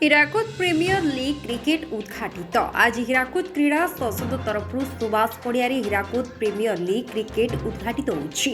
Hirakud premier league cricket ଉଦ୍ଘାଟିତ। ଆଜି ହୀରାକୁଦ କ୍ରୀଡ଼ା ସଂସଦ ତରଫରୁ ସୁବାସ ପଡ଼ିଆରେ ହୀରାକୁଦ ପ୍ରିମିୟର ଲିଗ୍ କ୍ରିକେଟ୍ ଉଦ୍ଘାଟିତ ହୋଇଛି।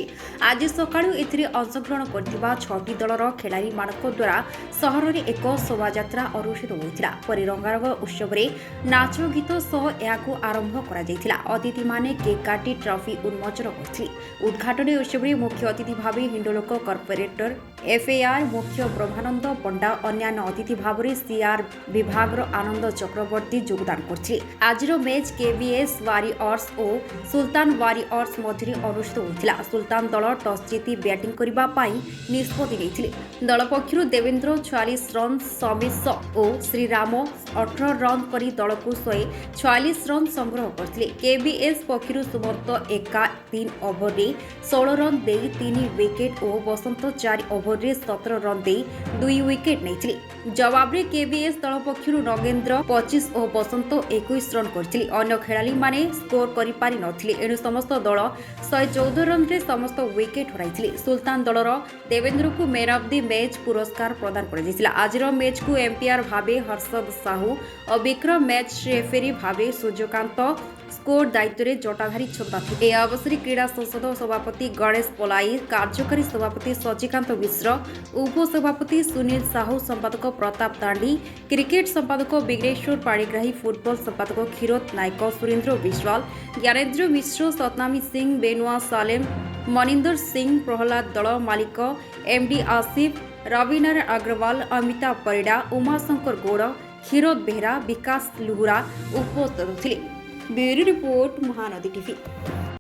ଆଜି ସକାଳୁ ଏଥିରେ ଅଂଶଗ୍ରହଣ କରିଥିବା 6ଟି ଦଳର ଖେଳାଳିମାନଙ୍କ ଦ୍ୱାରା ସହରରେ ଏକ ଶୋଭାଯାତ୍ରା ଅନୁଷ୍ଠିତ ହୋଇଥିଲା। ପରେ ରଙ୍ଗାରଙ୍ଗ ଉତ୍ସବରେ ନାଚ ଗୀତ ସହ ଏହାକୁ ଆରମ୍ଭ କରାଯାଇଥିଲା। ଅତିଥିମାନେ କେକ୍ କାଟି ଟ୍ରଫି ଉନ୍ମୋଚନ କରିଥିଲେ। ଉଦ୍ଘାଟନୀ ଉତ୍ସବରେ ମୁଖ୍ୟ ଅତିଥି ଭାବେ ହିଣ୍ଡୋଲୋକ କର୍ପୋରେଟର ଏଫ୍ଏଆର୍ ମୁଖ୍ୟ ବ୍ରହ୍ମାନନ୍ଦ ପଣ୍ଡା, ଅନ୍ୟାନ୍ୟ ଅତିଥି ଭାବରେ ସିଆର୍ ବିଭାଗର ଆନନ୍ଦ ଚକ୍ରବର୍ତ୍ତୀ ଯୋଗଦାନ କରିଥିଲେ। ଆଜିର ମ୍ୟାଚ୍ କେଭିଏସ୍ ୱାରିଅର୍ସ ଓ ସୁଲତାନ ୱାରିଅର୍ସ ମଧ୍ୟରେ ଅନୁଷ୍ଠିତ ହୋଇଥିଲା। ସୁଲତାନ ଦଳ ଟସ୍ ଜିତି ବ୍ୟାଟିଂ କରିବା ପାଇଁ ନିଷ୍ପତ୍ତି ନେଇଥିଲେ। ଦଳ ପକ୍ଷରୁ ଦେବେନ୍ଦ୍ର 44 ରନ୍, ସମୀଶ ଓ ଶ୍ରୀରାମ 18 ରନ୍ କରି ଦଳକୁ 146 ରନ୍ ସଂଗ୍ରହ କରିଥିଲେ। କେଭିଏସ୍ ପକ୍ଷରୁ ସୁମନ୍ତ ଏକା 3 ଓଭରରେ 16 ରନ୍ ଦେଇ 3 ୱିକେଟ୍ ଓ ବସନ୍ତ 4 ଓଭରରେ 17 ରନ୍ ଦେଇ 2 ୱିକେଟ୍ ନେଇଥିଲେ। ଜବାବରେ କେଭିଏସ୍ ଦଳ ପକ୍ଷରୁ ନଗେନ୍ଦ୍ର 25 ଓ ବସନ୍ତ 21 ରନ୍ କରିଥିଲେ। ଅନ୍ୟ ଖେଳାଳିମାନେ ସ୍କୋର କରିପାରି ନଥିଲେ। ଏଣୁ ସମସ୍ତ ଦଳ 114 ରନ୍ରେ ସମସ୍ତ ୱିକେଟ୍ ହରାଇଥିଲେ। ସୁଲତାନ ଦଳର ଦେବେନ୍ଦ୍ରଙ୍କୁ ମ୍ୟାନ୍ ଅଫ୍ ଦି ମ୍ୟାଚ୍ ପୁରସ୍କାର ପ୍ରଦାନ କରାଯାଇଥିଲା। ଆଜିର ମ୍ୟାଚ୍କୁ ଏମ୍ପିଆର୍ ଭାବେ ହର୍ଷଦ ସାହୁ ଓ ବିକ୍ରମ ମ୍ୟାଚ୍ ରେଫେରୀ ଭାବେ ସୂର୍ଯ୍ୟକାନ୍ତ ସ୍କୋର ଦାୟିତ୍ୱରେ ଜଟାଧାରୀ ଛନ୍ଦା ଥିଲେ। ଏହି ଅବସରରେ କ୍ରୀଡ଼ା ସଂସଦ ସଭାପତି ଗଣେଶ ପଲାଇ, କାର୍ଯ୍ୟକାରୀ ସଭାପତି ସଚିକାନ୍ତ ମିଶ୍ର, ଉପସଭାପତି ସୁନୀଲ ସାହୁ, ସମ୍ପାଦକ ପ୍ରତାପ ତାଣ୍ଡି, କ୍ରିକେଟ୍ ସମ୍ପାଦକ ବିଘ୍ନେଶ୍ୱର ପାଣିଗ୍ରାହୀ, ଫୁଟବଲ ସମ୍ପାଦକ କ୍ଷୀରୋଦ ନାୟକ, ସୁରେନ୍ଦ୍ର ବିଶ୍ୱାଳ, ଜ୍ଞାନେନ୍ଦ୍ର ମିଶ୍ର, ସତନାମୀ ସିଂ, ବେନୁଆ ସାଲେମ, ମନିନ୍ଦର ସିଂ, ପ୍ରହଲ୍ଲାଦ ଦଳ ମାଲିକ, ଏମ୍ଡି ଆସିଫ, ରବିନାରାୟଣ ଅଗ୍ରୱାଲ, ଅମିତାଭ ପରିଡ଼ା, ଉମାଶଙ୍କର ଗୌଡ଼, କ୍ଷୀରୋଦ ବେହେରା, ବିକାଶ ଲୁହୁରା ଉପସ୍ଥିତ ଥିଲେ। Bureau report, Mahanadi TV.